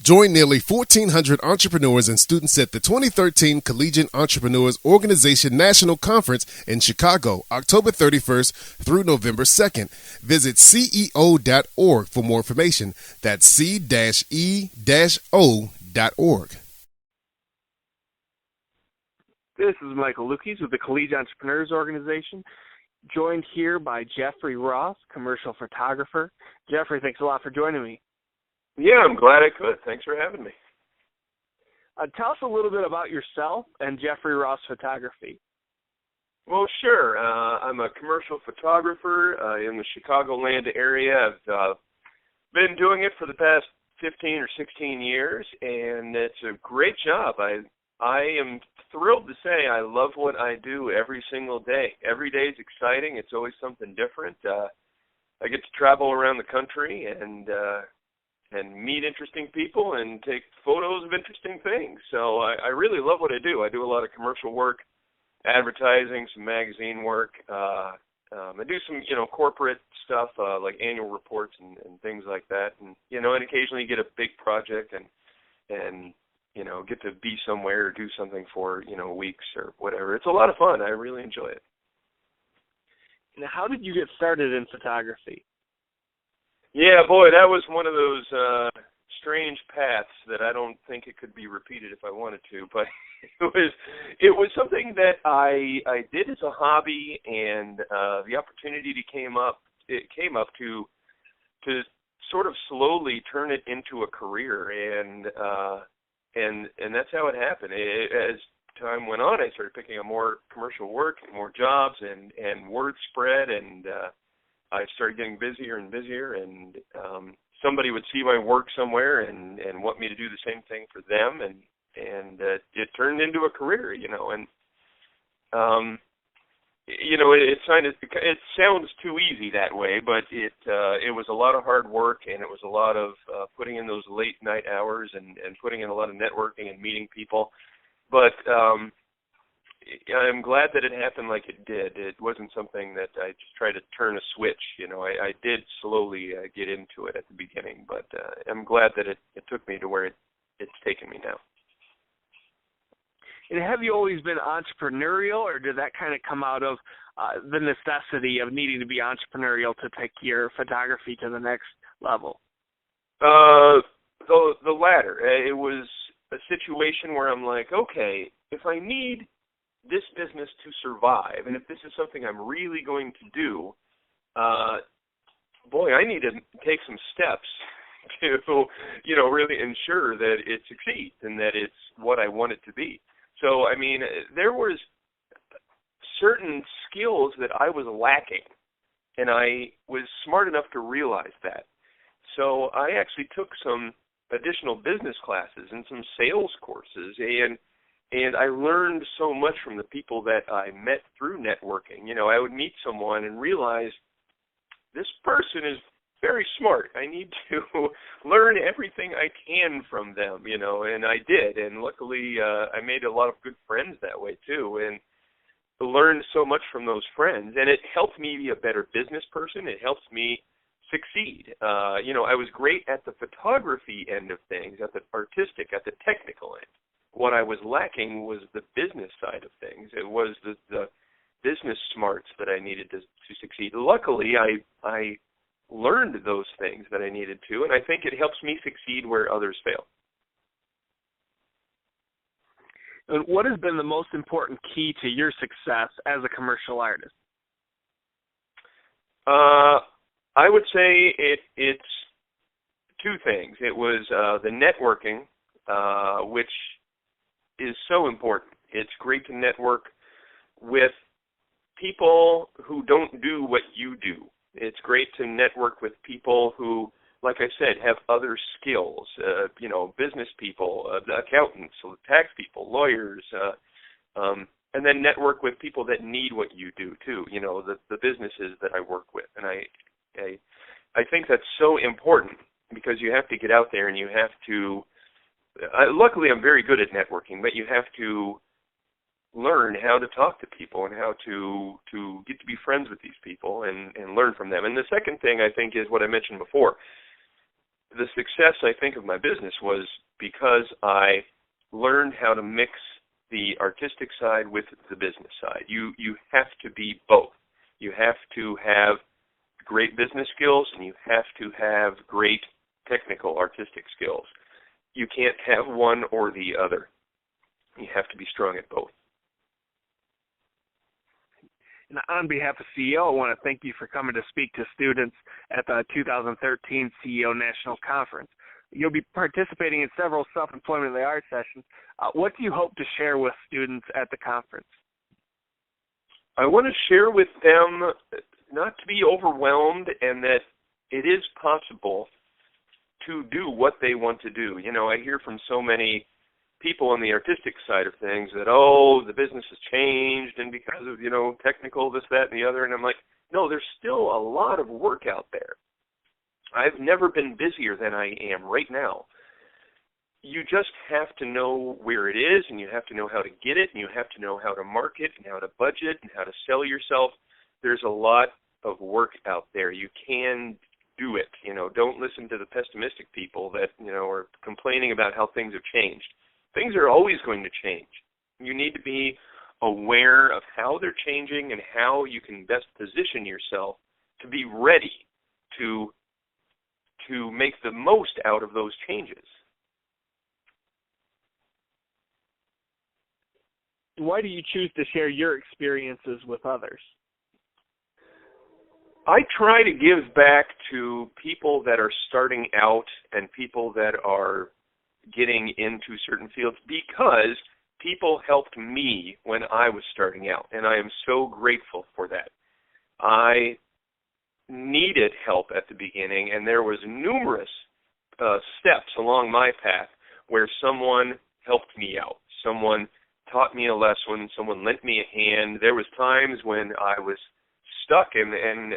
Join nearly 1,400 entrepreneurs and students at the 2013 Collegiate Entrepreneurs Organization National Conference in Chicago, October 31st through November 2nd. Visit ceo.org for more information. That's c-e-o.org. This is Michael Lukes with the Collegiate Entrepreneurs Organization, joined here by Jeffrey Ross, commercial photographer. Jeffrey, thanks a lot for joining me. Yeah, I'm glad I could. Thanks for having me. Tell us a little bit about yourself and Jeffrey Ross Photography. Well, sure. I'm a commercial photographer in the Chicagoland area. I've been doing it for the past 15 or 16 years, and it's a great job. I am thrilled to say I love what I do every single day. Every day is exciting. It's always something different. I get to travel around the country and meet interesting people and take photos of interesting things. So I really love what I do. I do a lot of commercial work, advertising, some magazine work. I do some, corporate stuff like annual reports and things like that. And, and occasionally get a big project and get to be somewhere or do something for, weeks or whatever. It's a lot of fun. I really enjoy it. Now, how did you get started in photography? Yeah, boy, that was one of those strange paths that I don't think it could be repeated if I wanted to. But it was something that I did as a hobby, and the opportunity came up to sort of slowly turn it into a career, and that's how it happened. As time went on, I started picking up more commercial work and more jobs, and word spread, and I started getting busier and busier, and somebody would see my work somewhere and want me to do the same thing for them, and it turned into a career, and it sounds too easy that way, but it was a lot of hard work, and it was a lot of putting in those late night hours and putting in a lot of networking and meeting people. But I'm glad that it happened like it did. It wasn't something that I just tried to turn a switch. I did slowly get into it at the beginning, but I'm glad that it took me to where it's taken me now. And have you always been entrepreneurial, or did that kind of come out of the necessity of needing to be entrepreneurial to take your photography to the next level? The latter. It was a situation where I'm like, okay, if I need this business to survive, and if this is something I'm really going to do, I need to take some steps to, really ensure that it succeeds and that it's what I want it to be. So, there was certain skills that I was lacking, and I was smart enough to realize that. So I actually took some additional business classes and some sales courses, and I learned so much from the people that I met through networking. I would meet someone and realize this person is very smart. I need to learn everything I can from them, and I did. And luckily, I made a lot of good friends that way, too, and learned so much from those friends. And it helped me be a better business person. It helps me succeed. I was great at the photography end of things, at the artistic, at the technical end. What I was lacking was the business side of things. It was the business smarts that I needed to succeed. Luckily, I learned those things that I needed to, and I think it helps me succeed where others fail. And what has been the most important key to your success as a commercial artist? I would say it's two things. It was the networking, which is so important. It's great to network with people who don't do what you do. It's great to network with people who, like I said, have other skills, business people, accountants, tax people, lawyers, and then network with people that need what you do too, the businesses that I work with. And I think that's so important because you have to get out there and you have to, luckily I'm very good at networking, but you have to learn how to talk to people and how to get to be friends with these people and learn from them. And the second thing I think is what I mentioned before. the success, I think, of my business was because I learned how to mix the artistic side with the business side. You have to be both. You have to have great business skills, and you have to have great technical artistic skills. You can't have one or the other. You have to be strong at both. And on behalf of CEO, I want to thank you for coming to speak to students at the 2013 CEO National Conference. You'll be participating in several self-employment in the arts sessions. What do you hope to share with students at the conference? I want to share with them not to be overwhelmed, and that it is possible to do what they want to do. You know, I hear from so many people on the artistic side of things that, oh, the business has changed, and because of, you know, technical, this, that, and the other. And I'm like, no, there's still a lot of work out there. I've never been busier than I am right now. You just have to know where it is, and you have to know how to get it, and you have to know how to market and how to budget and how to sell yourself. There's a lot of work out there. You can do it. You know, don't listen to the pessimistic people that, you know, are complaining about how things have changed. Things are always going to change. You need to be aware of how they're changing and how you can best position yourself to be ready to make the most out of those changes. Why do you choose to share your experiences with others? I try to give back to people that are starting out and people that are getting into certain fields, because people helped me when I was starting out, and I am so grateful for that. I needed help at the beginning, and there was numerous steps along my path where someone helped me out. Someone taught me a lesson. Someone lent me a hand. There was times when I was stuck, and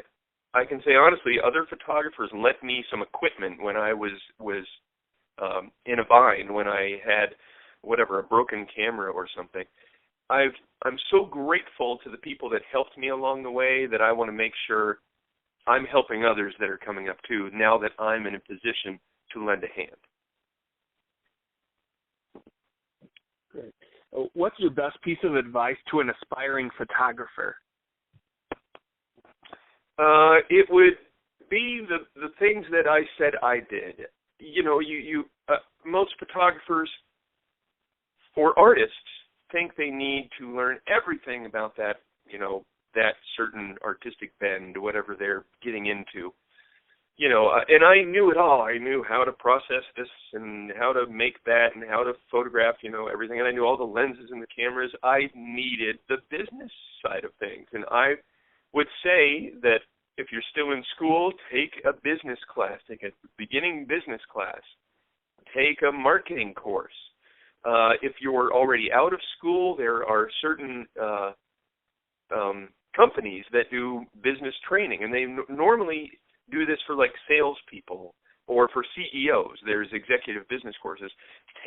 I can say honestly, other photographers lent me some equipment when I was in a bind, when I had a broken camera or something. I'm so grateful to the people that helped me along the way that I want to make sure I'm helping others that are coming up too, now that I'm in a position to lend a hand. Great. What's your best piece of advice to an aspiring photographer? It would be the things that I said I did. You know, most photographers or artists think they need to learn everything about that, you know, that certain artistic bend, whatever they're getting into. You know, and I knew it all. I knew how to process this and how to make that and how to photograph, you know, everything. And I knew all the lenses and the cameras. I needed the business side of things. And I would say that if you're still in school, take a business class. Take a beginning business class. Take a marketing course. If you're already out of school, there are certain companies that do business training, and they normally do this for like salespeople or for CEOs. There's executive business courses.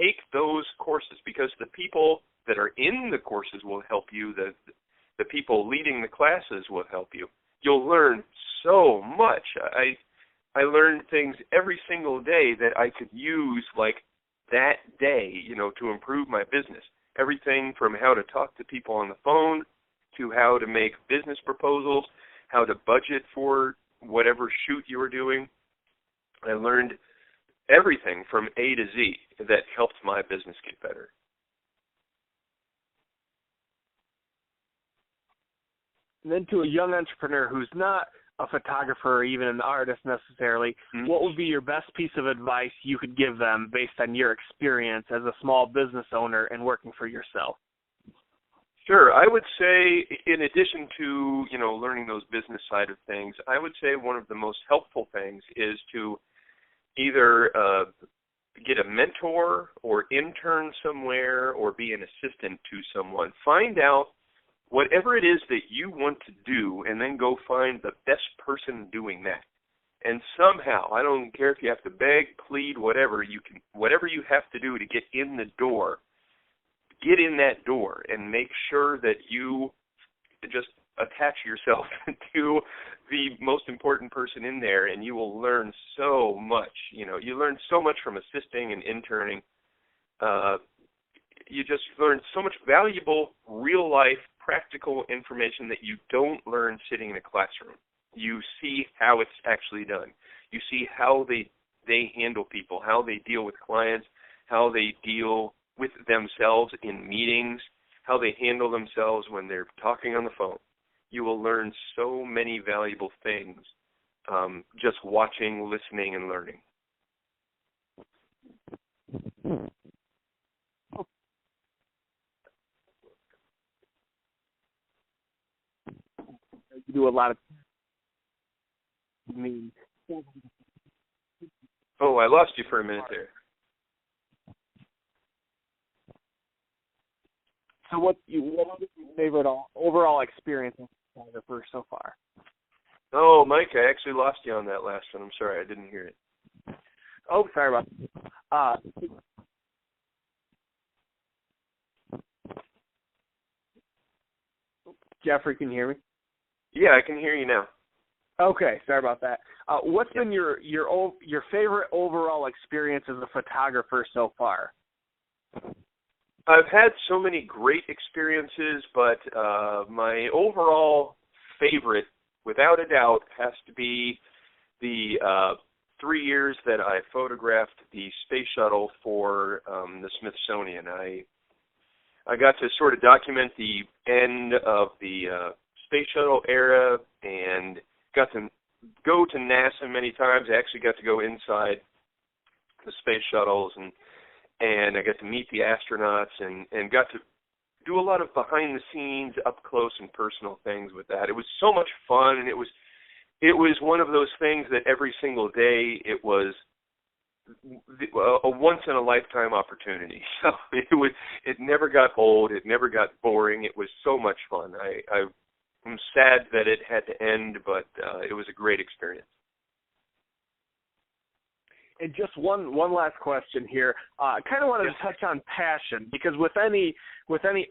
Take those courses, because the people that are in the courses will help you. The people leading the classes will help you. You'll learn so much. I learned things every single day that I could use like that day, you know, to improve my business. Everything from how to talk to people on the phone to how to make business proposals, how to budget for whatever shoot you were doing. I learned everything from A to Z that helped my business get better. And then to a young entrepreneur who's not a photographer or even an artist necessarily, what would be your best piece of advice you could give them based on your experience as a small business owner and working for yourself? Sure. I would say, in addition to, you know, learning those business side of things, I would say one of the most helpful things is to either get a mentor or intern somewhere or be an assistant to someone. Find out whatever it is that you want to do, and then go find the best person doing that. And somehow, I don't care if you have to beg, plead, whatever you have to do to get in the door, get in that door and make sure that you just attach yourself to the most important person in there, and you will learn so much. You learn so much from assisting and interning. You just learn so much valuable, real-life, practical information that you don't learn sitting in a classroom. You see how it's actually done. You see how they handle people, how they deal with clients, how they deal with themselves in meetings, how they handle themselves when they're talking on the phone. You will learn so many valuable things just watching, listening, and learning. You do a lot of. Oh, I lost you for a minute there. So what was your favorite overall experience as a photographer so far? Oh, Mike, I actually lost you on that last one. I'm sorry, I didn't hear it. Oh, sorry about that. Jeffrey, can you hear me? Yeah, I can hear you now. Okay, sorry about that. What's been your favorite overall experience as a photographer so far? I've had so many great experiences, but my overall favorite, without a doubt, has to be the 3 years that I photographed the space shuttle for the Smithsonian. I got to sort of document the end of the space shuttle era and got to go to NASA many times. I actually got to go inside the space shuttles and I got to meet the astronauts and got to do a lot of behind the scenes, up close and personal things with that. It was so much fun, and it was one of those things that every single day it was a once in a lifetime opportunity. So it never got old, it never got boring. It was so much fun. I'm sad that it had to end, but it was a great experience. And just one last question here. I kind of wanted to touch on passion, because with any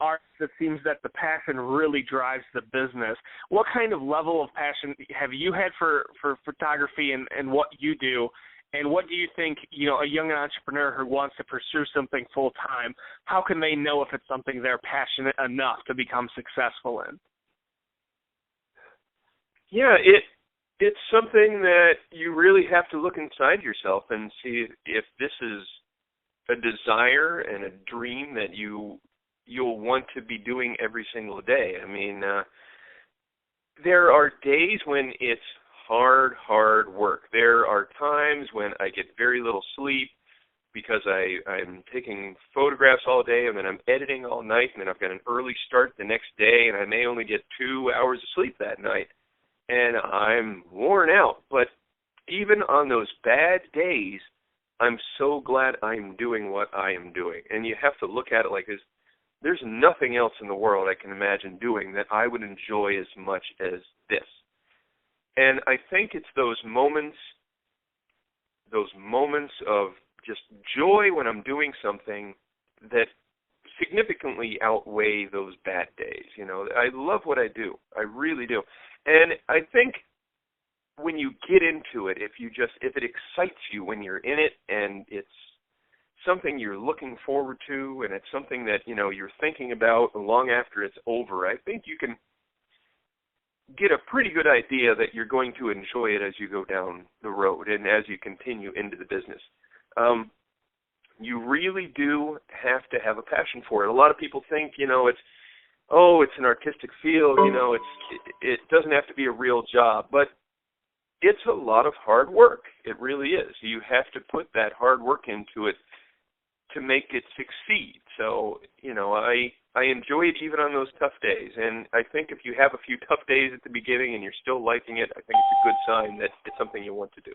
art, it seems that the passion really drives the business. What kind of level of passion have you had for photography and what you do? And what do you think, a young entrepreneur who wants to pursue something full time, how can they know if it's something they're passionate enough to become successful in? Yeah, it's something that you really have to look inside yourself and see if this is a desire and a dream that you'll want to be doing every single day. I mean, there are days when it's hard work. There are times when I get very little sleep because I'm taking photographs all day, and then I'm editing all night, and then I've got an early start the next day, and I may only get 2 hours of sleep that night. And I'm worn out. But even on those bad days, I'm so glad I'm doing what I am doing. And you have to look at it like this. There's nothing else in the world I can imagine doing that I would enjoy as much as this. And I think it's those moments of just joy when I'm doing something that significantly outweigh those bad days. I love what I do. I really do. And I think when you get into it, if it excites you when you're in it, and it's something you're looking forward to, and it's something that you're thinking about long after it's over, I think you can get a pretty good idea that you're going to enjoy it as you go down the road and as you continue into the business. You really do have to have a passion for it. A lot of people think it's an artistic field, it doesn't have to be a real job, but it's a lot of hard work. It really is. You have to put that hard work into it to make it succeed. So, I enjoy it even on those tough days, and I think if you have a few tough days at the beginning and you're still liking it, I think it's a good sign that it's something you want to do.